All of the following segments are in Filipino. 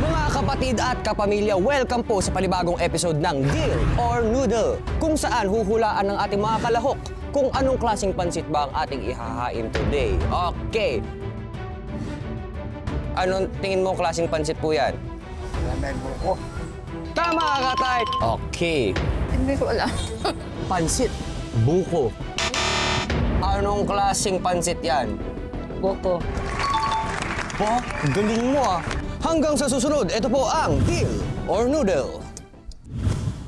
Mga kapatid at kapamilya, welcome po sa panibagong episode ng Deal or Noodle, kung saan huhulaan ng ating mga kalahok kung anong klaseng pansit ba ang ating ihahain today. Okay. Anong tingin mo klaseng pansit po yan? May buko. Tama ka, Tay! Okay. Hindi ko alam. Pansit. Buko. Anong klaseng pansit yan? Buko. Po, galing mo ah. Hanggang sa susunod, ito po ang Deal or Noodle.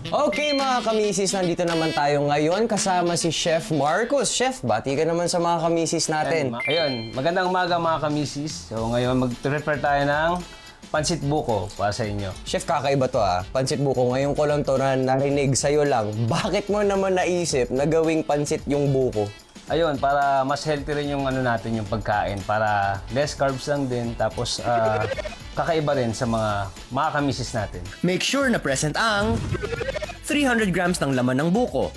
Okay mga kamisis, nandito naman tayo ngayon kasama si Chef Marcos. Chef, bati ka naman sa mga kamisis natin. Ayun, magandang umaga mga kamisis. So ngayon mag-prepare tayo ng pansit buko para sa inyo. Chef, kakaiba to ah. Pansit buko, ngayon ko lang to na narinig sa'yo lang. Bakit mo naman naisip na gawing pansit yung buko? Ayun, para mas healthy rin yung ano natin, yung pagkain. Para less carbs lang din. Tapos kakaiba rin sa mga kamisis natin. Make sure na present ang 300 grams ng laman ng buko,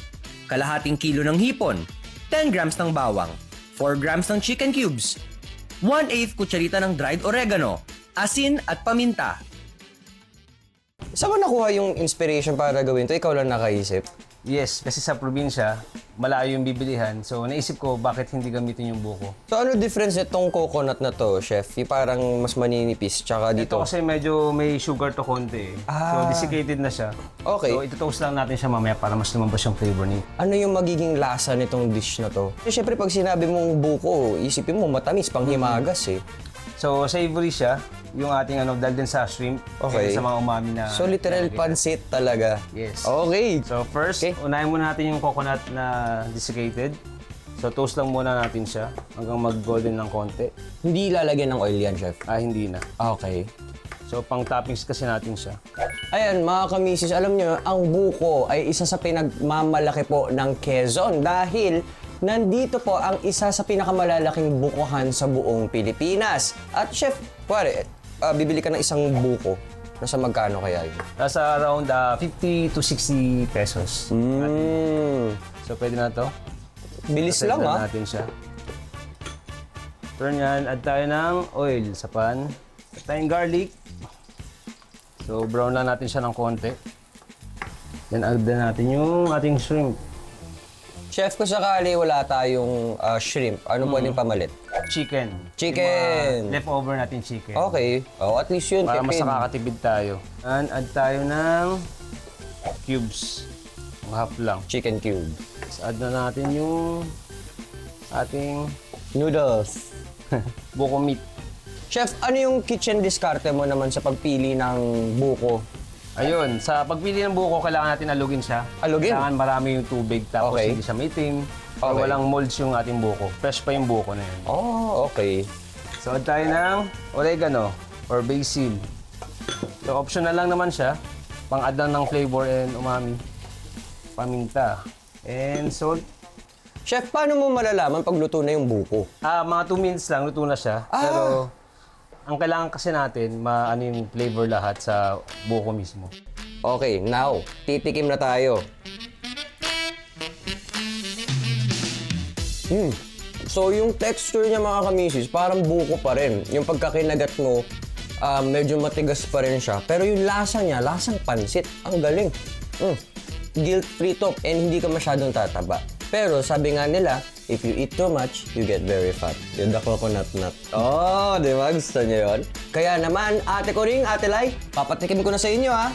kalahating kilo ng hipon, 10 grams ng bawang, 4 grams ng chicken cubes, 1/8 kutsarita ng dried oregano, asin at paminta. Saan mo nakuha yung inspiration para gawin to? Ikaw lang nakaisip? Yes, kasi sa probinsya, malayo yung bibilihan. So naisip ko, bakit hindi gamitin yung buko? So ano difference nitong coconut na to, Chef? Yung parang mas maninipis, tsaka dito. Ito kasi medyo may sugar to konti. So desiccated na siya. Okay. So ito-toast lang natin siya mamaya para mas lumabas yung flavor niya. Ano yung magiging lasa nitong dish na to? Siyempre, pag sinabi mong buko, isipin mo matamis, panghimagas eh. So savory siya, yung ating dahil din sa shrimp, Okay. and sa mga umami na... So literal pansit talaga. Yes. Okay. So first, Okay. unahin muna natin yung coconut na desiccated. So toast lang muna natin siya hanggang mag-golden ng konti. Hindi ilalagyan ng oil yan, Chef. Hindi na. Okay. So pang toppings kasi natin siya. Ayan, mga kamisis, alam nyo, ang buko ay isa sa pinagmamalaki po ng Quezon dahil nandito po ang isa sa pinakamalalaking bukuhan sa buong Pilipinas. At Chef, pare, bibili ka ng isang buko. Nasa magkano kaya yun? Nasa around 50 to 60 pesos. So pwede na to. Bilis Set lang na ah. natin siya. Turn yan, add tayo ng oil sa pan. Add tayong garlic. So brown lang natin siya ng konti. Then add na natin yung ating shrimp. Chef, kung sakali wala tayong shrimp, ano pwedeng pamalit? Chicken. Chicken. Yung mga leftover natin chicken. Okay. Oh, at least yun, Para mas tipid. nakakatipid tayo. And add tayo ng cubes. Ang half lang. Chicken cube. Tapos add na natin yung ating Noodles. buko meat. Chef, ano yung kitchen diskarte mo naman sa pagpili ng buko? Ayun, sa pagpili ng buko, kailangan natin alugin siya. Alugin? Kailangan marami yung tubig, tapos Okay. hindi siya maitim. Okay. Walang molds yung ating buko. Fresh pa yung buko na yun. Oh, okay. So, add tayo ng oregano or basil. So, optional lang naman siya. Pang-add lang ng flavor and umami. Paminta. And salt. Chef, paano mo malalaman pag luto na yung buko? Mga 2 minutes lang, luto na siya. Pero, ang kailangan kasi natin, maano yung flavor lahat sa buko mismo. Okay, now, titikim na tayo. So, yung texture niya mga kamisis, parang buko pa rin. Yung pagkakinagat mo, medyo matigas pa rin siya. Pero yung lasa niya, lasang pansit. Ang galing. Guilt-free to and hindi ka masyadong tataba. Pero sabi nga nila, if you eat too much, you get very fat. Yung the coconut nut. Oh, di ba? Gusto niyo yun? Kaya naman, ate ko ring, ate Lai, papatikim ko na sa inyo ha.